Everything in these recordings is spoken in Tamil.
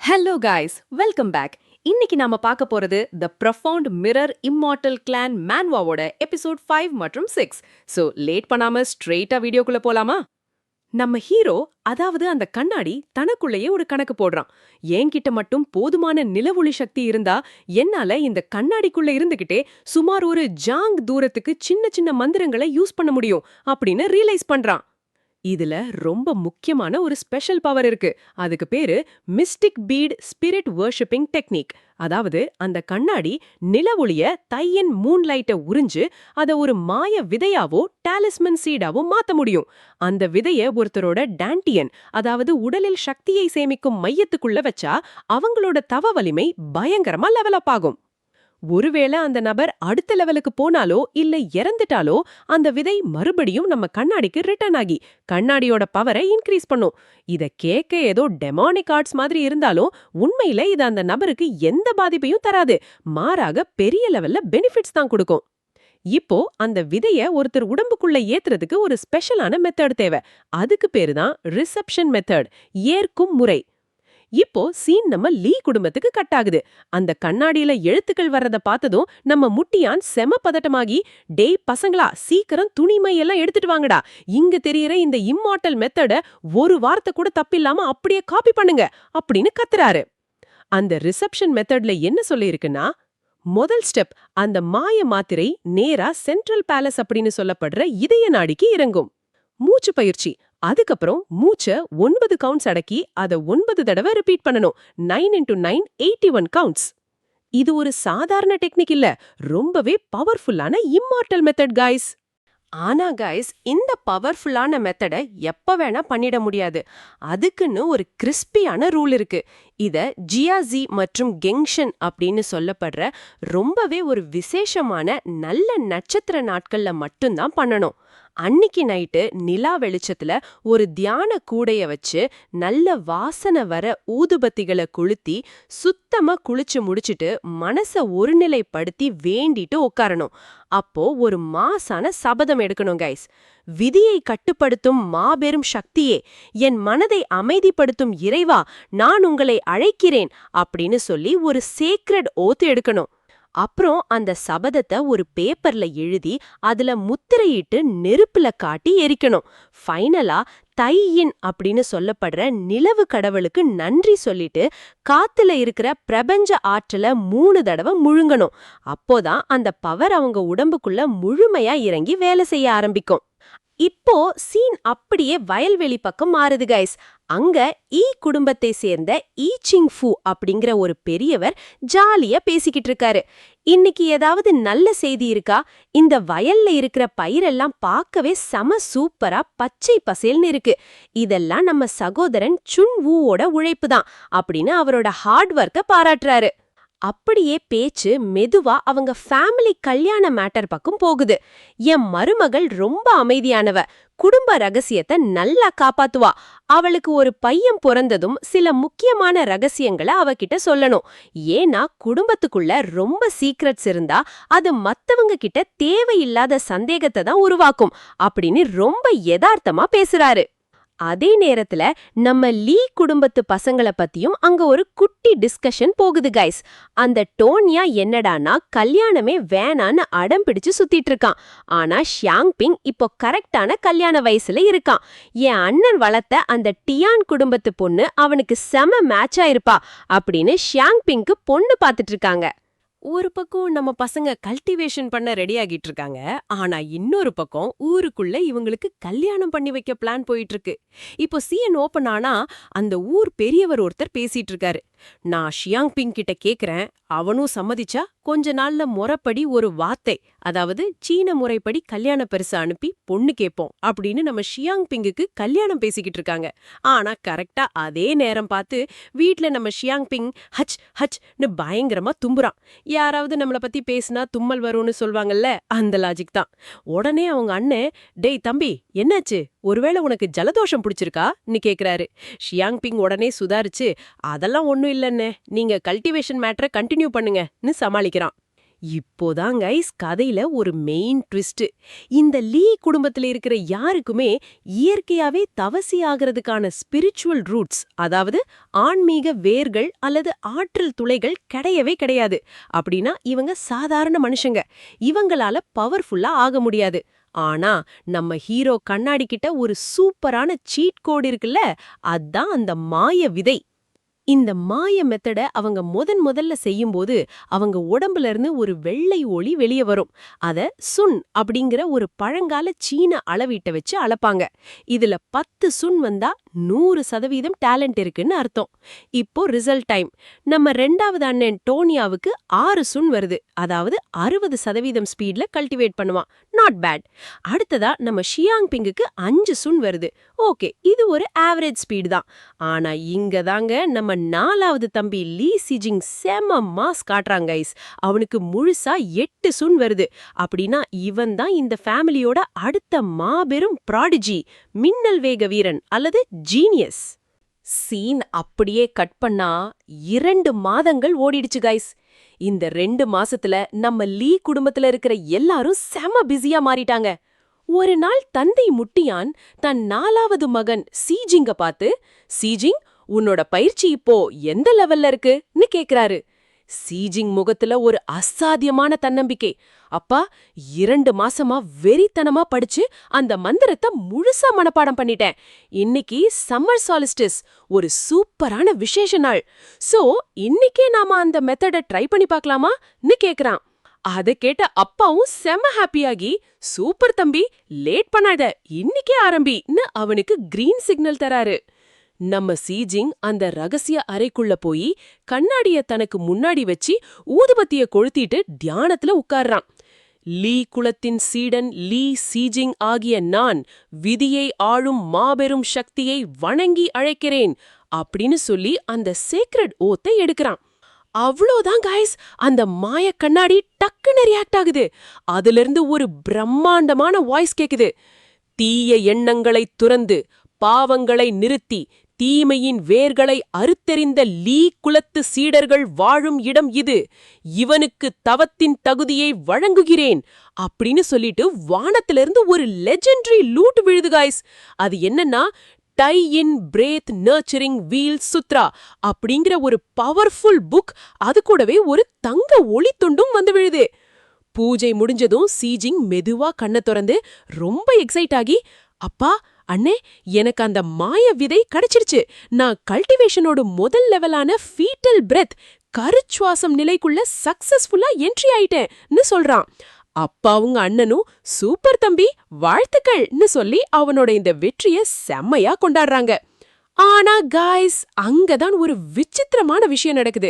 Hello guys, welcome back. இன்னைக்கு நாம பார்க்க போறது the profound mirror immortal clan மேன்வாவோட எபிசோட் 5 மற்றும் 6. சோ லேட் பண்ணாம ஸ்ட்ரெயிட்டா வீடியோக்குள்ள போலாமா? நம்ம ஹீரோ, அதாவது அந்த கண்ணாடி, தனக்குள்ளேயே ஒரு கணக்கு போடுறான். என்கிட்ட மட்டும் போதுமான நிலவொளி சக்தி இருந்தா என்னால இந்த கண்ணாடிக்குள்ள இருந்துகிட்டே சுமார் ஒரு ஜாங் தூரத்துக்கு சின்ன சின்ன மந்திரங்களை யூஸ் பண்ண முடியும் அப்படின்னு ரியலைஸ் பண்றான். இதுல ரொம்ப முக்கியமான ஒரு ஸ்பெஷல் பவர் இருக்கு. அதுக்கு பேரு mystic beat spirit worshipping technique. அதாவது அந்த கண்ணாடி நிலவொளிய தையின் மூன்லைட்ட உறிஞ்சு அத ஒரு மாய விதையாவோ டாலிஸ்மன் சீடாவோ மாத்த முடியும். அந்த விதைய ஒருத்தரோட டான்டியன், அதாவது உடலில் சக்தியை சேமிக்கும் மையத்துக்குள்ள வச்சா அவங்களோட தவ வலிமை பயங்கரமா லெவலப் ஆகும். ஒருவேளை அந்த நபர் அடுத்த லெவலுக்கு போனாலோ இல்ல இறந்துட்டாலோ அந்த விதை மறுபடியும் நம்ம கண்ணாடிக்கு ரிட்டர்ன் ஆகி கண்ணாடியோட பவரை இன்க்ரீஸ் பண்ணும். இத கேட்க ஏதோ டெமானிக் ஆர்ட்ஸ் மாதிரி இருந்தாலும் உண்மையில இது அந்த நபருக்கு எந்த பாதிப்பையும் தராது. மாறாக பெரிய லெவல்ல பெனிஃபிட்ஸ் தான் கொடுக்கும். இப்போ அந்த விதைய ஒருத்தர் உடம்புக்குள்ள ஏத்துறதுக்கு ஒரு ஸ்பெஷலான மெத்தட் தேவை. அதுக்கு பேரு தான் ரிசப்ஷன் மெத்தட், ஏற்கும் முறை. இப்போ சீன் நம்ம லீ குடும்பத்துக்கு கட் ஆகுது. அந்த கண்ணாடியில எழுத்துக்கள் வர்றத பார்த்ததும் நம்ம முட்டியான் செம பதட்டமாகி, டேய் பசங்களா, சீக்கிரம் துணிமை எல்லாம் எடுத்துட்டு வாங்கடா, இங்க தெரியற இந்த இம்மார்டல் மெத்தட ஒரு வார்த்தை கூட தப்பில்லாம அப்படியே காப்பி பண்ணுங்க அப்படின்னு கத்துறாரு. அந்த ரிசப்ஷன் மெத்தட்ல என்ன சொல்லியிருக்குன்னா, முதல் ஸ்டெப், அந்த மாய மாத்திரை நேரா சென்ட்ரல் பேலஸ் அப்படின்னு சொல்லப்படுற இதய நாடிக்கு இறங்கும். மூச்சு பயிற்சி. அதுக்கப்புறம் மூச்ச 9 கவுண்ட்ஸ் அடக்கி அதை 9 தடவை ரிப்பீட் பண்ணணும். 9 into 9 81 கவுண்ட்ஸ். இது ஒரு சாதாரண டெக்னிக் இல்ல, ரொம்பவே பவர்ஃபுல்லான இம்மார்டல் மெத்தட் காய்ஸ். ஆனா காய்ஸ், இந்த பவர்ஃபுல்லான மெத்தட எப்ப வேணா பண்ணிட முடியாது. அதுக்குன்னு ஒரு கிறிஸ்பியான ரூல் இருக்கு. இத ஜியாசி மற்றும் கெங்ஷன் அப்படின்னு சொல்லப்படுற ரொம்பவே ஒரு விசேஷமான நல்ல நட்சத்திர நாட்கள்ல மட்டும்தான் பண்ணணும். அன்னிக்கு நைட்டு நிலா வெளிச்சத்துல ஒரு தியான கூடைய வச்சு நல்ல வாசனை வர ஊதுபத்திகளை கொளுத்தி சுத்தமா குளிச்சு முடிச்சிட்டு மனச ஒருநிலைப்படுத்தி வேண்டிட்டு உட்காரணும். அப்போ ஒரு மாசான சபதம் எடுக்கணும் கைஸ். விதியை கட்டுப்படுத்தும் மாபெரும் சக்தியே, என் மனதை அமைதிப்படுத்தும் இறைவா, நான் உங்களை அழைக்கிறேன் அப்படின்னு சொல்லி ஒரு சேக்ரெட் ஓத்து எடுக்கணும். அப்புறம் அந்த சபதத்தை ஒரு பேப்பர்ல எழுதி அதுல முத்திரையிட்டு நெருப்புல காட்டி எரிக்கணும். ஃபைனலா தையின் அப்படின்னு சொல்லப்படுற நிலவு கடவுளுக்கு நன்றி சொல்லிட்டு காத்துல இருக்கிற பிரபஞ்ச ஆற்றல 3 தடவை முழுங்கணும். அப்போதான் அந்த பவர் அவங்க உடம்புக்குள்ள முழுமையா இறங்கி வேலை செய்ய ஆரம்பிக்கும். இப்போ சீன் அப்படியே வயல்வெளி பக்கம் மாறுது கைஸ். அங்க ஈ குடும்பத்தை சேர்ந்த ஈ சிங் ஃபு அப்படிங்கிற ஒரு பெரியவர் ஜாலியா பேசிக்கிட்டு இருக்காரு. இன்னைக்கு ஏதாவது நல்ல செய்தி இருக்கா? இந்த வயல்ல இருக்கிற பயிரெல்லாம் பார்க்கவே செம சூப்பரா பச்சை பசேல்னு இருக்கு. இதெல்லாம் நம்ம சகோதரன் சுன் வூவோட உழைப்பு தான் அப்படின்னு அவரோட ஹார்ட் ஒர்க்க பாராட்டுறாரு. அப்படியே பேச்சு மெதுவா அவங்க ஃபேமிலி கல்யாண மேட்டர் பக்கம் போகுது. என் மருமகள் ரொம்ப அமைதியானவ, குடும்ப ரகசியத்தை நல்லா காப்பாத்துவா. அவளுக்கு ஒரு பையன் பிறந்ததும் சில முக்கியமான ரகசியங்களை அவகிட்ட சொல்லணும். ஏன்னா குடும்பத்துக்குள்ள ரொம்ப சீக்ரெட்ஸ் இருந்தா அது மத்தவங்க கிட்ட தேவையில்லாத சந்தேகத்தை தான் உருவாக்கும் அப்படின்னு ரொம்ப யதார்த்தமா பேசுறாரு. அதே நேரத்துல நம்ம லீ குடும்பத்து பசங்களை பத்தியும் அங்க ஒரு குட்டி டிஸ்கஷன் போகுது கைஸ். அந்த டோன்யா என்னடானா கல்யாணமே வேணான்னு அடம் பிடிச்சு சுத்திட்டு இருக்கான். ஆனா ஷியாங் பிங் இப்போ கரெக்டான கல்யாண வயசுல இருக்கான். என் அண்ணன் வளர்த்த அந்த டியான் குடும்பத்து பொண்ணு அவனுக்கு செம மேட்சா இருப்பா அப்படின்னு ஷியாங் பிங்க்கு பொண்ணு பாத்துட்டு இருக்காங்க. ஒரு பக்கம் நம்ம பசங்க கல்டிவேஷன் பண்ண ரெடி ஆகிட்டு இருக்காங்க. ஆனா இன்னொரு பக்கம் ஊருக்குள்ள இவங்களுக்கு கல்யாணம் பண்ணி வைக்க பிளான் போயிட்டு இருக்கு. இப்போ சீன் ஓபன் ஆனா அந்த ஊர் பெரியவர் ஒருத்தர் பேசிட்டு இருக்காரு. நான் ஷியாங் பிங் கிட்ட கேக்குறேன், அவனும் சம்மதிச்சா கொஞ்ச நாள்ல முறைப்படி ஒரு வார்த்தை, அதாவது சீன முறைப்படி கல்யாண பரிசு அனுப்பி பொண்ணு கேட்போம் அப்படின்னு நம்ம ஷியாங் பிங்குக்கு கல்யாணம் பேசிக்கிட்டு இருக்காங்க. ஆனா கரெக்டா அதே நேரம் பார்த்து வீட்ல நம்ம ஷியாங் பிங் ஹச் ஹச்னு பயங்கரமா தும்புறான். யாராவது நம்மள பத்தி பேசினா தும்மல் வரும்னு சொல்வாங்கல்ல, அந்த லாஜிக் தான். உடனே அவங்க அண்ணன், டேய் தம்பி என்னாச்சு, ஒருவேளை உனக்கு ஜலதோஷம் பிடிச்சிருக்கான்னு கேக்குறாரு. ஷியாங் பிங் உடனே சுதாரிச்சு, அதெல்லாம் ஒண்ணும் இல்லன்னு, நீங்க கல்டிவேஷன் மேட்டரை கண்டினியூ பண்ணுங்கன்னு சமாளிக்கிறான். இப்போதான் கைஸ் கதையில ஒரு மெயின் ட்விஸ்ட். இந்த லீ குடும்பத்துல இருக்கிற யாருக்குமே இயற்கையாவே தவசி ஆகிறதுக்கான ஸ்பிரிச்சுவல் ரூட்ஸ், அதாவது ஆன்மீக வேர்கள் அல்லது ஆற்றல் துளைகள் கிடையவே கிடையாது. அப்படின்னா இவங்க சாதாரண மனுஷங்க, இவங்களால பவர்ஃபுல்லா ஆக முடியாது. ஆனா நம்ம ஹீரோ கண்ணாடி கிட்ட ஒரு சூப்பரான சீட் கோட் இருக்குல்ல, அதான் அந்த மாய விதை. இந்த மாய மெத்தட அவங்க முதல்ல செய்யும்போது அவங்க உடம்புல இருந்து ஒரு வெள்ளை ஒளி வெளியே வரும். அத சுன் அப்படிங்கிற ஒரு பழங்கால சீன அளவீட்டை வச்சு அளப்பாங்க. இதுல 10 சுன் வந்தா 100% டேலண்ட் இருக்குன்னு அர்த்தம். இப்போ ரிசல்ட் டைம். நம்ம ரெண்டாவது அண்ணன் டோனியாவுக்கு 6 சுன் வருது, அதாவது 60% ஸ்பீட்ல கல்டிவேட் பண்ணுவான். Not bad. அடுத்ததா நம்ம ஷியாங் பிங்குக்கு 5 சுன் வருது. ஓகே, இது ஒரு ஆவரேஜ் ஸ்பீடு தான். ஆனா இங்க தாங்க நம்ம 4வது தம்பி லீ சிஜிங் செம மாஸ் காட்டுறாங்க கைஸ். அவனுக்கு முழுசா 8 சுன் வருது. அப்படின்னா இவன் தான் இந்த ஃபேமிலியோட அடுத்த மாபெரும் ப்ராடிஜி, மின்னல் வேக வீரன் அல்லது ஜீனியஸ். சீன் அப்படியே கட் பண்ணா 2 மாதங்கள் ஓடிடுச்சு கைஸ். இந்த 2 மாசத்துல நம்ம லீ குடும்பத்துல இருக்கிற எல்லாரும் செம பிஸியா மாறிட்டாங்க. ஒரு நாள் தந்தை முட்டியான் தன் 4வது மகன் சீஜிங்க பார்த்து, சீஜிங், உன்னோட பயிற்சி இப்போ எந்த லெவல்ல இருக்குன்னு கேக்குறாரு. சீஜிங் முகத்துல ஒரு அசாத்தியமான தன்னம்பிக்கை. அப்பா, 2 மாசமா வெறித்தனமா படிச்சு அந்த மந்திரத்தை முழுசா மனப்பாடம் பண்ணிட்டேன். இன்னைக்கு சம்மர் சாலிஸ்டிஸ், ஒரு சூப்பரான விசேஷ நாள். சோ இன்னைக்கே நாம அந்த மெத்தட ட்ரை பண்ணி பார்க்கலாமான்னு கேக்குறான். அத கேட்ட அப்பாவும் செம ஹாப்பியாகி, சூப்பர் தம்பி, லேட் பண்ணாத, இன்னைக்கே ஆரம்பின்னு அவனுக்கு கிரீன் சிக்னல் தராரு. நம்ம சீஜிங் அந்த ரகசிய அறைக்குள்ள போய் கண்ணாடிய தனக்கு முன்னாடி வச்சு ஊதுபத்திய கொளுத்திட்டு தியானத்துல உட்கார்றான். லீ குலத்தின் சீடன் லீ சீஜிங் ஆகிய நான் விதியை ஆளும் மாபெரும் சக்தியை வணங்கி அழைக்கிறேன் அப்படின்னு சொல்லி அந்த சேக்ரெட் ஓத்தை எடுக்கிறான். அவ்வளோதான் கைஸ், அந்த மாய கண்ணாடி டக்குன்னு ரியாக்ட் ஆகுது. அதிலிருந்து ஒரு பிரம்மாண்டமான வாய்ஸ் கேக்குது. தீய எண்ணங்களை துறந்து பாவங்களை நிறுத்தி தீமையின் வேர்களை அறுத்தெறிந்த லீ குலத்து சீடர்கள் வாழும் இடம் இது. இவனுக்கு தவத்தின் தகுதியை வழங்குகிறேன் அப்படின்னு சொல்லிட்டு வானத்திலிருந்து ஒரு லெஜெண்டரி லூட் விழுது கைஸ். அது என்னன்னா, tie in breath nurturing wheel sutra அப்படிங்கிற ஒரு பவர்ஃபுல் புக். அது கூடவே ஒரு தங்க ஒளி துண்டும் வந்து விழுது. பூஜை முடிஞ்சதும் சீஜிங் மெதுவா கண்ணை திறந்து ரொம்ப எக்ஸைட் ஆகி, அப்பா, அண்ணே, எனக்கு அந்த மாய விதை கிடைச்சிருச்சு. நான் கல்டிவேஷனோட முதல் லெவலான ஃபீட்டல் பிரெத், கருச்சுவாசம் நிலைக்குள்ள சக்சஸ்ஃபுல்லா என்ட்ரி ஆயிட்டேன்னு சொல்றான். அப்பாவும் அண்ணனும் சூப்பர் தம்பி, வாழ்த்துக்கள்னு சொல்லி அவனோட இந்த வெற்றிய செம்மையா கொண்டாடுறாங்க. ஆனா காய்ஸ், அங்கதான் ஒரு விசித்திரமான விஷயம் நடக்குது.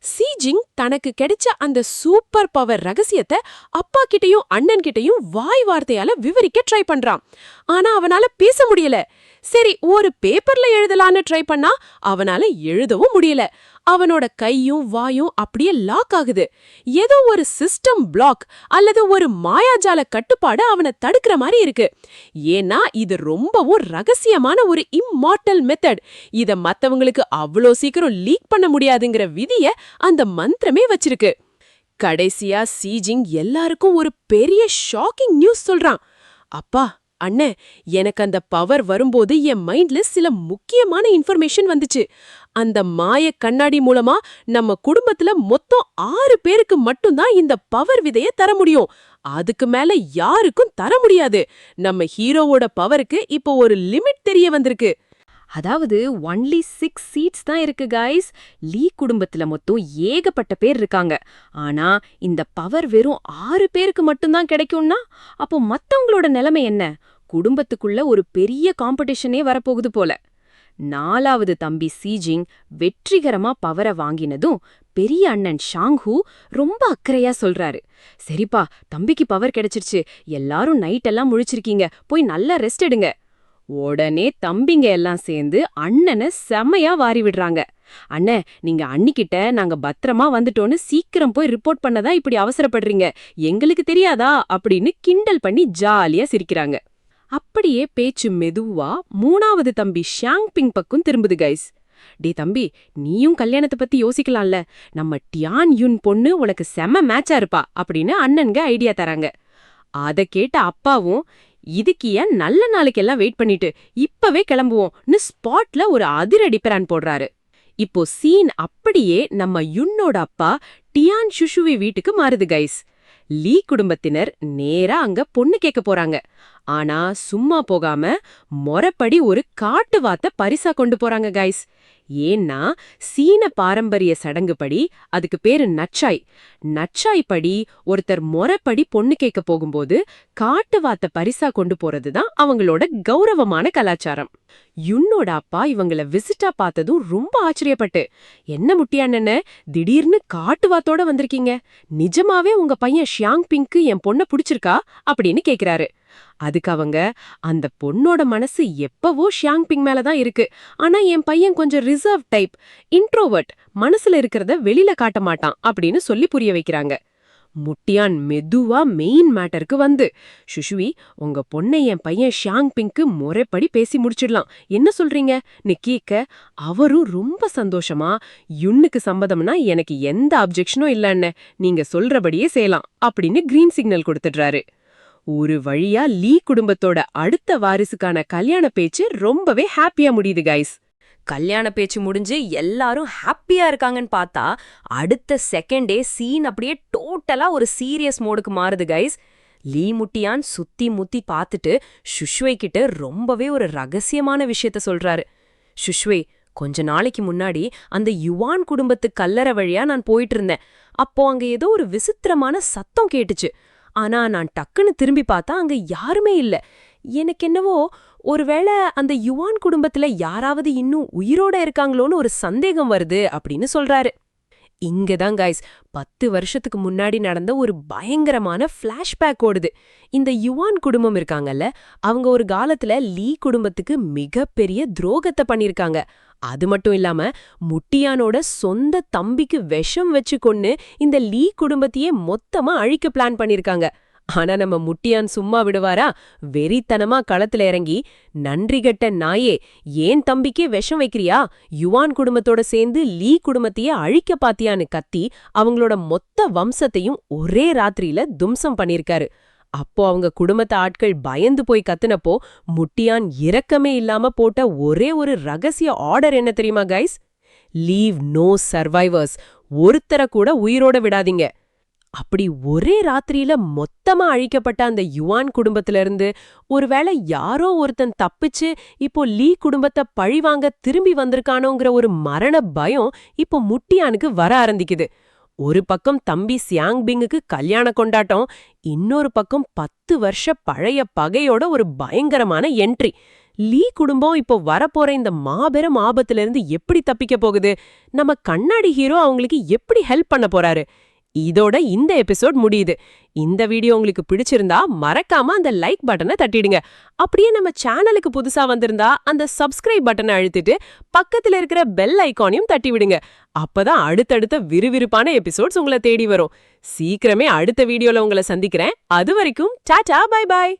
சீஜிங் தனக்கு கிடைச்ச அந்த சூப்பர் பவர் ரகசியத்தை அப்பா கிட்டயும் அண்ணன் கிட்டயும் வாய் வார்த்தையால விவரிக்க ட்ரை பண்றான். ஆனா அவனால பேச முடியல. சரி, ஒரு பேப்பர்ல எழுதலான்னு ட்ரை பண்ணா அவனால எழுதவும் முடியல. அவனோட கையும் வாயும் அப்படியே லாக் ஆகுது. ஏதோ ஒரு சிஸ்டம் பிளாக் அல்லது ஒரு மாயாஜால கட்டுப்பாடு அவனை தடுக்கிற மாதிரி இருக்கு. ஏன்னா இது ரொம்பவும் ரகசியமான ஒரு இம்மார்டல் மெத்தட். இத மத்தவங்களுக்கு அவ்வளோ சீக்கிரம் லீக் பண்ண முடியாதுங்கிற விதிய அந்த மந்திரமே வச்சிருக்கு. கடைசியா சீஜிங் எல்லாருக்கும் ஒரு பெரிய ஷாக்கிங் நியூஸ் சொல்றான். அப்பா, அண்ணே, எனக்கு அந்த பவர் வரும்போது என் மைண்ட்ல சில முக்கியமான இன்ஃபர்மேஷன் வந்துச்சு. அந்த மாய கண்ணாடி மூலமா நம்ம குடும்பத்துல மொத்தம் 6 பேருக்கு மட்டும்தான் இந்த பவர் விதைய தர முடியும். அதுக்கு மேல யாருக்கும் தர முடியாது. நம்ம ஹீரோவோட பவருக்கு இப்போ ஒரு லிமிட் தெரிய வந்திருக்கு. அதாவது ஒன்லி 6 சீட்ஸ் தான் இருக்கு கைஸ். லீ குடும்பத்துல மொத்தம் ஏகப்பட்ட பேர் இருக்காங்க. ஆனா இந்த பவர் வெறும் 6 பேருக்கு மட்டும்தான் கிடைக்கும்னா அப்போ மத்தவங்களோட நிலைமை என்ன? குடும்பத்துக்குள்ள ஒரு பெரிய காம்படிஷனே வரப்போகுது போல. 4வது தம்பி சீஜிங் வெற்றிகரமா பவரை வாங்கினதும் பெரிய அண்ணன் ஷாங்ஹூ ரொம்ப அக்கறையா சொல்றாரு, சரிப்பா, தம்பிக்கு பவர் கிடைச்சிருச்சு, எல்லாரும் நைட் எல்லாம் முழிச்சிருக்கீங்க, போய் நல்லா ரெஸ்ட் எடுங்க. உடனே தம்பிங்க எல்லாம் சேர்ந்து அண்ணனை செம்மையா வாரி விடுறாங்க. அண்ணே, நீங்க அண்ணிக்கிட்ட நாங்க பத்திரமா வந்துட்டோன்னு சீக்கிரம் போய் ரிப்போர்ட் பண்ணதான் இப்படி அவசரப்படுறீங்க, எங்களுக்கு தெரியாதா அப்படின்னு கிண்டல் பண்ணி ஜாலியா சிரிக்கிறாங்க. அப்படியே பேச்சு மெதுவா 3வது தம்பி ஷியாங் பிங் பக்கம் திரும்புது கைஸ். டே தம்பி, நீயும் கல்யாணத்தை பத்தி யோசிக்கலாம்ல. நம்ம டியான் யுன் பொண்ணு உனக்கு செம மேட்சா இருப்பா அப்படின்னு அண்ணன்க ஐடியா தராங்க. அத கேட்ட அப்பாவும், இதுக்கு ஏன் நல்ல நாளைக்கெல்லாம் வெயிட் பண்ணிட்டு இப்பவே கிளம்புவோம்னு ஸ்பாட்ல ஒரு அதிரடி பிளான் போடுறாரு. இப்போ சீன் அப்படியே நம்ம யுன்னோட அப்பா டியான் சுஷுவி வீட்டுக்கு மாறுது கைஸ். லீ குடும்பத்தினர் நேரா அங்க பொண்ணு கேட்க போறாங்க. ஆனா சும்மா போகாம மொறப்படி ஒரு காட்டு வாத்த பரிசா கொண்டு போறாங்க கைஸ். ஏன்னா சீன பாரம்பரிய சடங்குப்படி அதுக்கு பேரு நச்சாய். நச்சாய் படி ஒருத்தர் மொறப்படி பொண்ணு கேட்க போகும்போது காட்டு வாத்த பரிசா கொண்டு போறதுதான் அவங்களோட கௌரவமான கலாச்சாரம். யுன்னோட அப்பா இவங்கள விசிட்டா பார்த்ததும் ரொம்ப ஆச்சரியப்பட்டு, என்ன முட்டியான்னு திடீர்னு காட்டு வாத்தோட வந்திருக்கீங்க, நிஜமாவே உங்க பையன் ஷியாங் பிங்க்கு என் பொண்ண பிடிச்சிருக்கா அப்படின்னு கேக்குறாரு. அதுக்கு அவங்க, அந்த பொண்ணோட மனசு எப்பவோ ஷியாங் பிங் மேலதான் இருக்கு, ஆனா என் பையன் கொஞ்சம் ரிசர்வ் டைப், இன்ட்ரோவர்ட், மனசுல இருக்கிறத வெளியில காட்ட மாட்டான் அப்படின்னு சொல்லி புரிய வைக்கிறாங்க. முட்டியான் மெதுவா மெயின் மேட்டருக்கு வந்து, சுஷுவி, உங்க பொண்ணை என் பையன் ஷியாங் பிங்க்கு முறைப்படி பேசி முடிச்சிடலாம், என்ன சொல்றீங்க நீ கேட்க, அவரும் ரொம்ப சந்தோஷமா, யுன்னுக்கு சம்மதம்னா எனக்கு எந்த அப்ஜெக்ஷனும் இல்லன்னு, நீங்க சொல்றபடியே செய்யலாம் அப்படின்னு கிரீன் சிக்னல் கொடுத்துடுறாரு. ஒரு வழியா லீ குடும்பத்தோட அடுத்த வாரிசுக்கான கல்யாண பேச்சு ரொம்பவே ஹாப்பியா முடியுது கைஸ். கல்யாண பேச்சு முடிஞ்சு எல்லாரும் ஹாப்பியா இருக்காங்கன்னு பார்த்தா அடுத்த செகண்டே சீன் அப்படியே டோட்டலா ஒரு சீரியஸ் மோடுக்கு மாறுது கைஸ். லீ முட்டியான் சுத்தி முத்தி பார்த்துட்டு சுஷ்வே கிட்ட ரொம்பவே ஒரு ரகசியமான விஷயத்த சொல்றாரு. சுஷ்வே, கொஞ்ச நாளைக்கு முன்னாடி அந்த யுவான் குடும்பத்து கல்லறை வழியா நான் போயிட்டு இருந்தேன். அப்போ அங்க ஏதோ ஒரு விசித்திரமான சத்தம் கேட்டுச்சு. ஆனா நான் டக்குன்னு திரும்பி பார்த்தா அங்க யாருமே இல்ல. எனக்கு என்னவோ ஒருவேளை அந்த யுவான் குடும்பத்துல யாராவது இன்னும் உயிரோட இருக்காங்களோன்னு ஒரு சந்தேகம் வருது அப்படின்னு சொல்றாரு. இங்கதான் கைஸ் 10 வருஷத்துக்கு முன்னாடி நடந்த ஒரு பயங்கரமான பிளாஷ்பேக் ஓடுது. இந்த யுவான் குடும்பம் இருக்காங்கல்ல, அவங்க ஒரு காலத்துல லீ குடும்பத்துக்கு மிகப்பெரிய துரோகத்தை பண்ணிருக்காங்க. அது மட்டும் இல்லாம முட்டியானோட சொந்த தம்பிக்கு விஷம் வச்சு கொன்னு இந்த லீ குடும்பத்தையே மொத்தமா அழிக்க பிளான் பண்ணிருக்காங்க. ஆனா நம்ம முட்டியான் சும்மா விடுவாரா? வெறித்தனமா களத்துல இறங்கி, நன்றி கெட்ட நாயே, ஏன் தம்பிக்கே விஷம் வைக்கிறியா, யுவான் குடும்பத்தோட சேர்ந்து லீ குடும்பத்தையே அழிக்க பாத்தியான்னு கத்தி அவங்களோட மொத்த வம்சத்தையும் ஒரே ராத்திரியில தும்சம் பண்ணிருக்காரு. அப்போ அவங்க குடும்பத்து ஆட்கள் பயந்து போய் கத்துனப்போ முட்டியான் இரக்கமே இல்லாம போட்ட ஒரே ஒரு ரகசிய ஆர்டர் என்ன தெரியுமா கைஸ்? லீவ் நோ சர்வைவர்ஸ், ஒருத்தரை கூட உயிரோட விடாதீங்க. அப்படி ஒரே ராத்திரியில மொத்தமா அழிக்கப்பட்ட அந்த யுவான் குடும்பத்துல இருந்து ஒருவேளை யாரோ ஒருத்தன் தப்பிச்சு இப்போ லீ குடும்பத்தை பழிவாங்க திரும்பி வந்திருக்கானோங்கிற ஒரு மரண பயம் இப்போ முட்டியானுக்கு வர ஆரம்பிக்குது. ஒரு பக்கம் தம்பி சியாங் பிங்குக்கு கல்யாண கொண்டாட்டம், இன்னொரு பக்கம் 10 வருஷ பழைய பகையோட ஒரு பயங்கரமான என்ட்ரி. லீ குடும்பம் இப்போ வரப்போற இந்த மாபெரும் ஆபத்துல இருந்து எப்படி தப்பிக்க போகுது? நம்ம கண்ணாடி ஹீரோ அவங்களுக்கு எப்படி ஹெல்ப் பண்ண போறாரு? இதோட இந்த எபிசோட் முடியுது. இந்த வீடியோ உங்களுக்கு பிடிச்சிருந்தா மறக்காம அந்த லைக் பட்டனை தட்டிடுங்க. அப்படியே நம்ம சேனலுக்கு புதுசா வந்திருந்தா அந்த சப்ஸ்கிரைப் பட்டனை அழுத்திட்டு பக்கத்துல இருக்கிற பெல் ஐகானையும் தட்டி விடுங்க. அப்பதான் அடுத்தடுத்த விறுவிறுப்பான எபிசோட்ஸ் உங்களை தேடி வரும். சீக்கிரமே அடுத்த வீடியோல உங்களை சந்திக்கிறேன். அது வரைக்கும் டாடா, பை பாய்.